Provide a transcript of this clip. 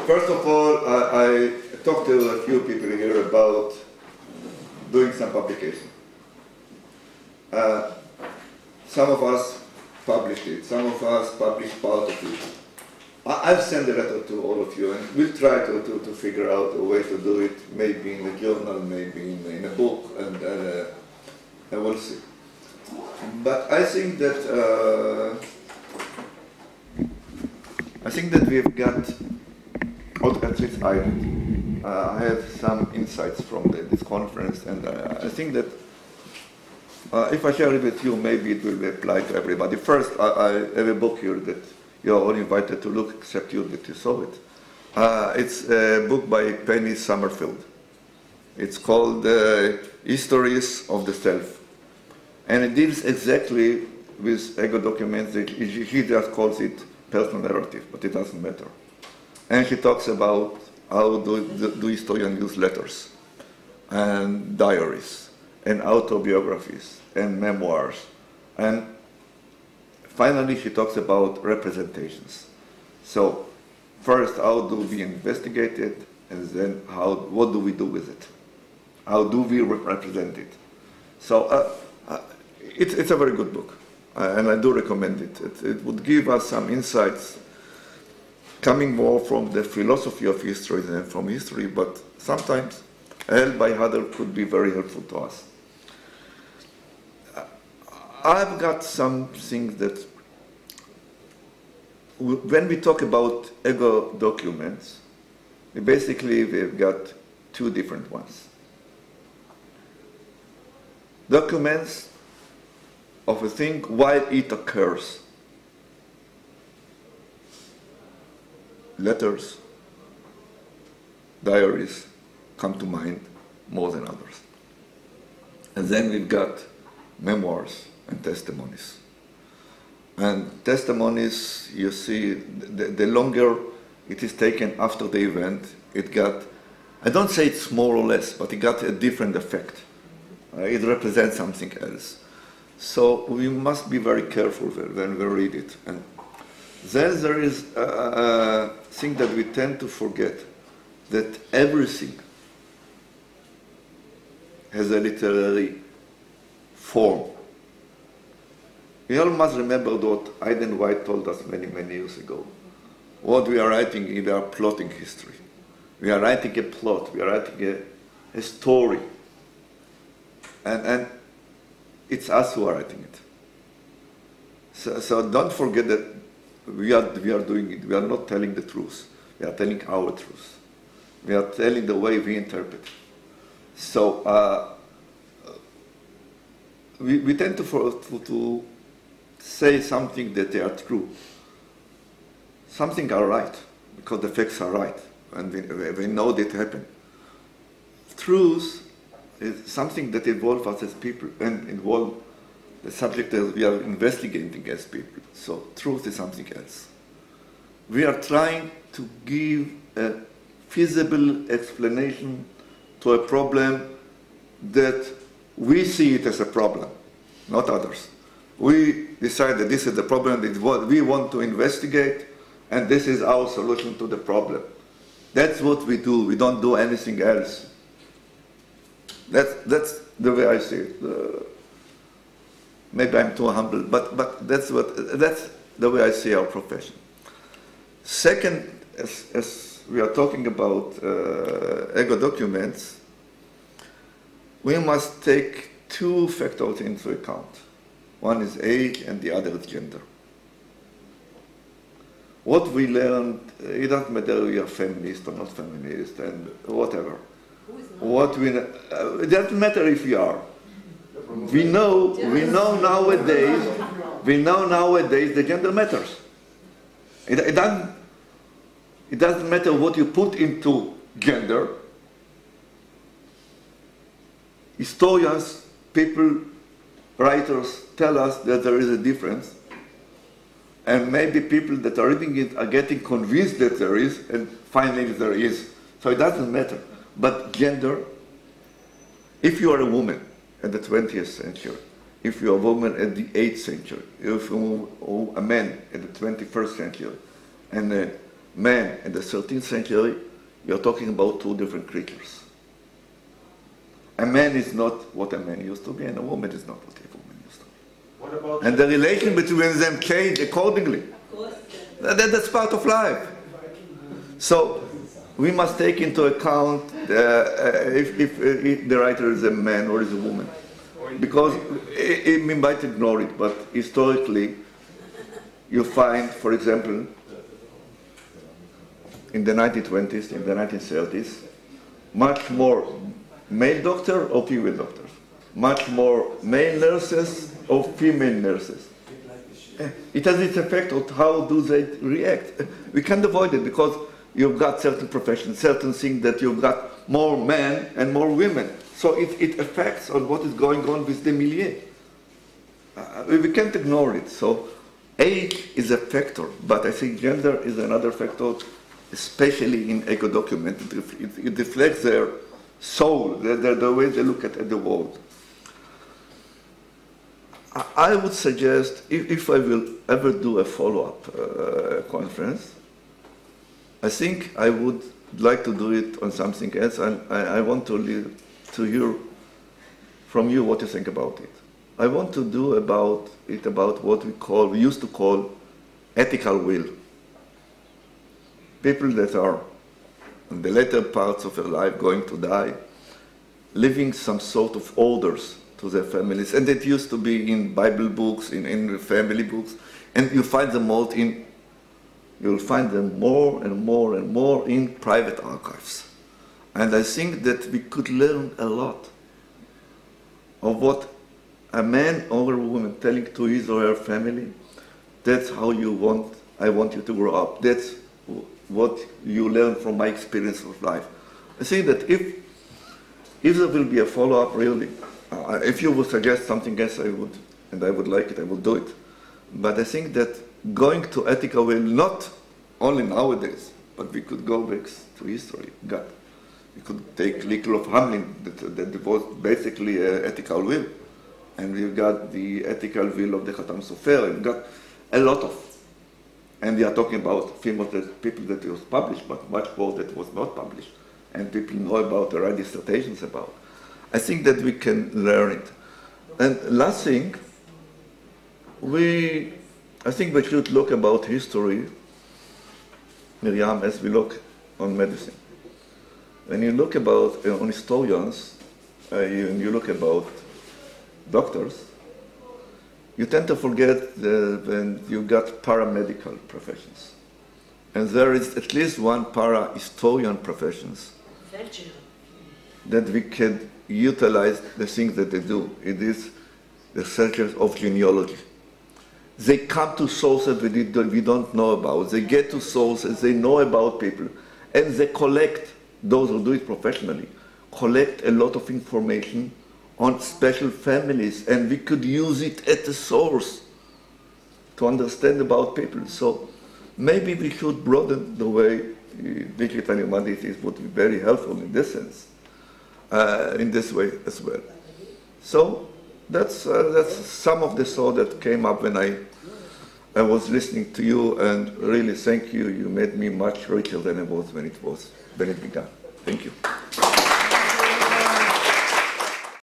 First of all, I talked to a few people here about doing some publication. Some of us published it, some of us published part of it. I'll send a letter to all of you, and we'll try to figure out a way to do it, maybe in a journal, maybe in a book, and we'll see. But I think that we've got, at least I have some insights from this conference, and I think that if I share it with you, maybe it will apply to everybody. First, I have a book here that you're all invited to look, except you that you saw it. It's a book by Penny Summerfield. It's called Histories of the Self. And it deals exactly with ego documents. She just calls it personal narrative, but it doesn't matter. And she talks about how do historians use letters and diaries and autobiographies and memoirs. And finally, she talks about representations. So first, how do we investigate it? And then what do we do with it? How do we represent it? So it's a very good book, and I do recommend it. It would give us some insights coming more from the philosophy of history than from history, but sometimes help by others could be very helpful to us. I've got some things that, when we talk about ego documents, we've got two different ones. Documents of a thing while it occurs. Letters, diaries come to mind more than others. And then we've got memoirs and testimonies. And testimonies, you see, the longer it is taken after the event, it got, I don't say it's more or less, but it got a different effect. It represents something else. So we must be very careful when we read it. And then there is a thing that we tend to forget, that everything has a literary form. We all must remember what Aidan White told us many, many years ago. What we are writing, we are plotting history. We are writing a plot, we are writing a story. And it's us who are writing it. So don't forget that we are doing it. We are not telling the truth. We are telling our truth. We are telling the way we interpret. So we tend to say something that they are true. Something are right, because the facts are right, and we know that happened. Truth is something that involves us as people and involves the subject that we are investigating as people. So truth is something else. We are trying to give a feasible explanation to a problem that we see it as a problem, not others. We decide that this is the problem that we want to investigate, and this is our solution to the problem. That's what we do. We don't do anything else. That's the way I see it. Maybe I'm too humble, but that's the way I see our profession. Second, as we are talking about ego documents, we must take two factors into account. One is age and the other is gender. What we learned, it doesn't matter if you are feminist or not feminist and whatever. It doesn't matter if you are. We know nowadays the gender matters. It doesn't matter what you put into gender. Historians, people, writers tell us that there is a difference, and maybe people that are reading it are getting convinced that there is, and finally there is. So it doesn't matter. But gender, if you are a woman in the 20th century, if you are a woman at the 8th century, if you are a man in the 21st century, and a man in the 13th century, you're talking about two different creatures. A man is not what a man used to be, and a woman is not what a woman used to be. What about and the relation between them changed accordingly. Of course. That's part of life. So we must take into account if the writer is a man or is a woman. Because we might ignore it, but historically, you find, for example, in the 1920s, in the 1930s, much more male doctors or female doctors, much more male nurses or female nurses. It has its effect on how do they react. We can't avoid it because you've got certain professions, certain things that you've got more men and more women. So it affects on what is going on with the milieu. We can't ignore it. So age is a factor, but I think gender is another factor, especially in eco-document. It reflects their soul, the way they look at the world. I would suggest, if I will ever do a follow-up conference, I think I would like to do it on something else, and I want to hear from you what you think about it. I want to do about what we used to call ethical will. People that are in the later parts of their life going to die, leaving some sort of orders to their families. And it used to be in Bible books, in family books, and you find them all you'll find them more and more and more in private archives. And I think that we could learn a lot of what a man or a woman telling to his or her family, that's how I want you to grow up. That's what you learn from my experience of life. I think that if there will be a follow-up, really, if you would suggest something else, I would like it, I will do it. But I think that going to ethical will, not only nowadays, but we could go back to history. We could take Lickle of Hamlin, that was basically an ethical will. And we've got the ethical will of the Khatam Sofer, and got a lot of. And we are talking about people that was published, but much more that was not published. And people know about, the write dissertations about. I think that we can learn it. And last thing, I think we should look about history, Miriam, as we look on medicine. When you look about, on historians, you look about doctors, you tend to forget when you got paramedical professions. And there is at least one para-historian professions that we can utilize the things that they do. It is the researchers of genealogy. They come to sources we don't know about. They get to sources, they know about people, and they collect, those who do it professionally, collect a lot of information on special families, and we could use it at the source to understand about people. So maybe we should broaden the way digital humanities would be very helpful in this sense, in this way as well. So that's some of the thought that came up when I was listening to you, and really thank you. You made me much richer than I was when it began. Thank you.